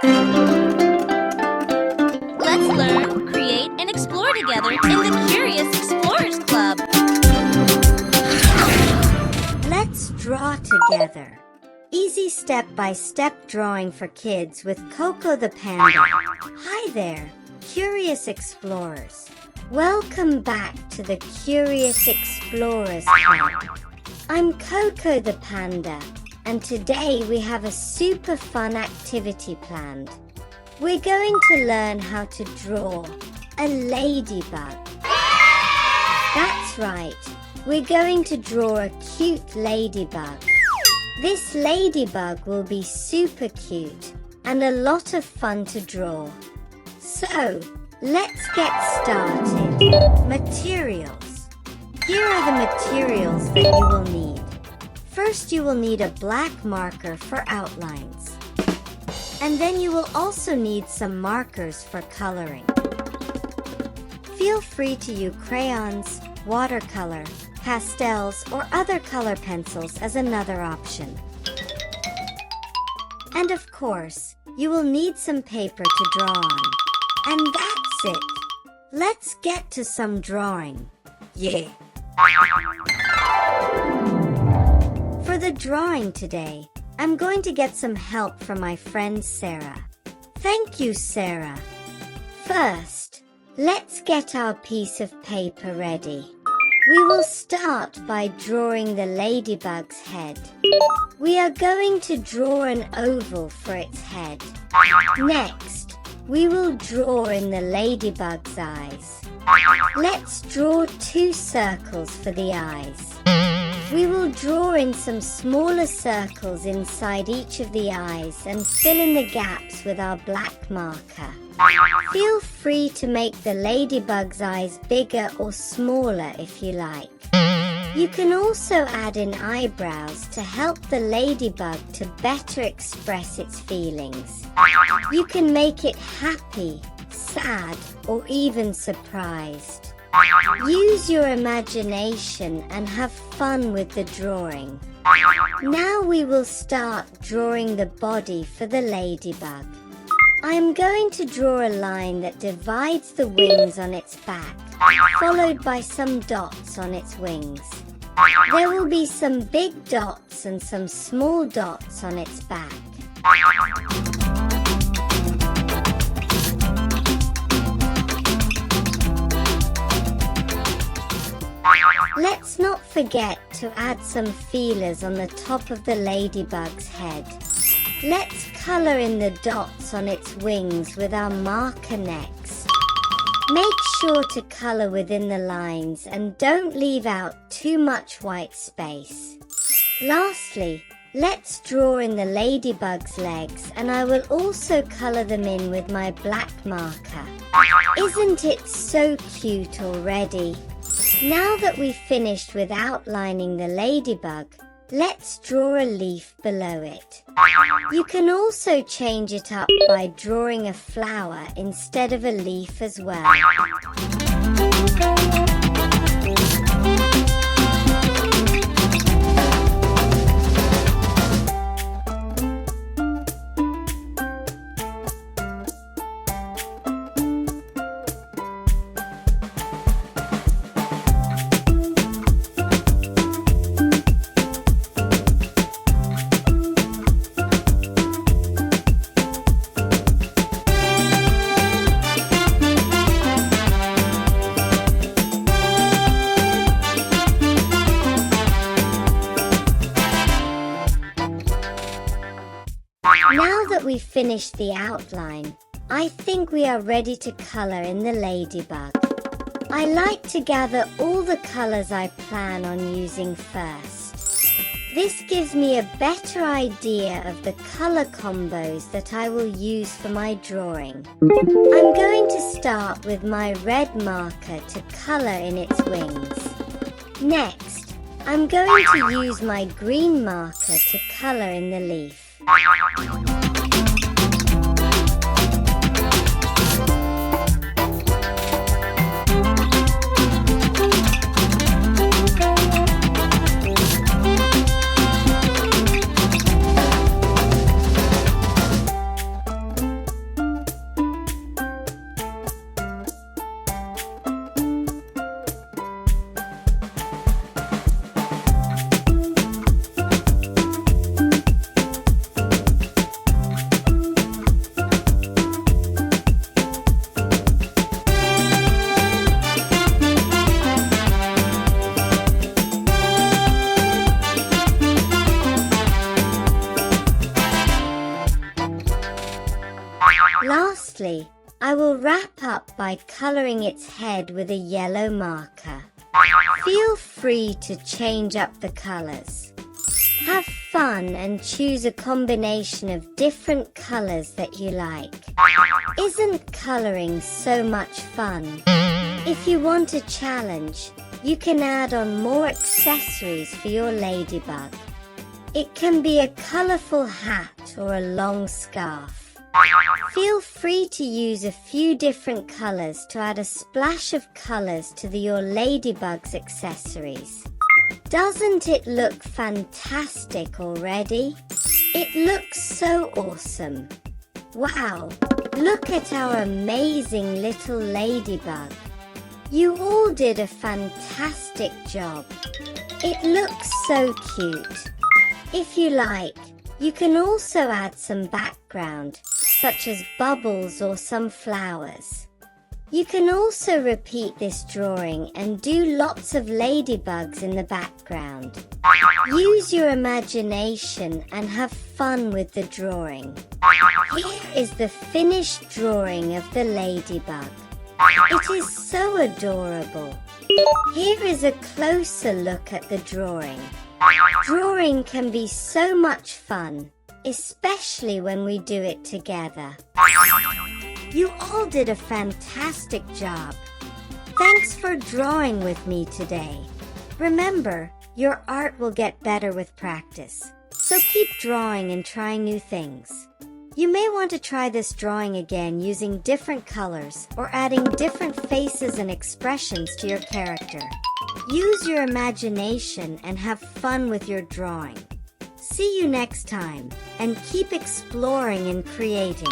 Let's learn, create, and explore together in the Curious Explorers Club. Let's draw together. Easy step-by-step drawing for kids with Coco the Panda. Hi there, Curious Explorers. Welcome back to the Curious Explorers Club. I'm Coco the Panda, and today we have a super fun activity planned. We're going to learn how to draw a ladybug. That's right, we're going to draw a cute ladybug. This ladybug will be super cute and a lot of fun to draw. So, let's get started. Materials. Here are the materials that you will need. First, you will need a black marker for outlines. And then you will also need some markers for coloring. Feel free to use crayons, watercolor, pastels, or other color pencils as another option. And of course, you will need some paper to draw on. And that's it. Let's get to some drawing. Yeah! For the drawing today, I'm going to get some help from my friend Sarah. Thank you, Sarah. First, let's get our piece of paper ready. We will start by drawing the ladybug's head. We are going to draw an oval for its head. Next, we will draw in the ladybug's eyes. Let's draw 2 circles for the eyes. We will draw in some smaller circles inside each of the eyes and fill in the gaps with our black marker. Feel free to make the ladybug's eyes bigger or smaller if you like. You can also add in eyebrows to help the ladybug to better express its feelings. You can make it happy, sad, or even surprised. Use your imagination and have fun with the drawing. Now we will start drawing the body for the ladybug. I am going to draw a line that divides the wings on its back, followed by some dots on its wings. There will be some big dots and some small dots on its back. Let's not forget to add some feelers on the top of the ladybug's head. Let's color in the dots on its wings with our marker next. Make sure to color within the lines and don't leave out too much white space. Lastly, let's draw in the ladybug's legs, and I will also color them in with my black marker. Isn't it so cute already? Now that we've finished with outlining the ladybug, let's draw a leaf below it. You can also change it up by drawing a flower instead of a leaf as well. Now that we've finished the outline, I think we are ready to color in the ladybug. I like to gather all the colors I plan on using first. This gives me a better idea of the color combos that I will use for my drawing. I'm going to start with my red marker to color in its wings. Next, I'm going to use my green marker to color in the leaf. Lastly, I will wrap up by coloring its head with a yellow marker. Feel free to change up the colors. Have fun and choose a combination of different colors that you like. Isn't coloring so much fun? If you want a challenge, you can add on more accessories for your ladybug. It can be a colorful hat or a long scarf. Feel free to use a few different colors to add a splash of colors to your ladybug's accessories. Doesn't it look fantastic already? It looks so awesome. Wow, look at our amazing little ladybug. You all did a fantastic job. It looks so cute. If you like, you can also add some background, such as bubbles or some flowers. You can also repeat this drawing and do lots of ladybugs in the background. Use your imagination and have fun with the drawing. Here is the finished drawing of the ladybug. It is so adorable. Here is a closer look at the drawing. Drawing can be so much fun, especially when we do it together. You all did a fantastic job. Thanks for drawing with me today. Remember, your art will get better with practice, so keep drawing and trying new things. You may want to try this drawing again using different colors or adding different faces and expressions to your character. Use your imagination and have fun with your drawing. See you next time, and keep exploring and creating.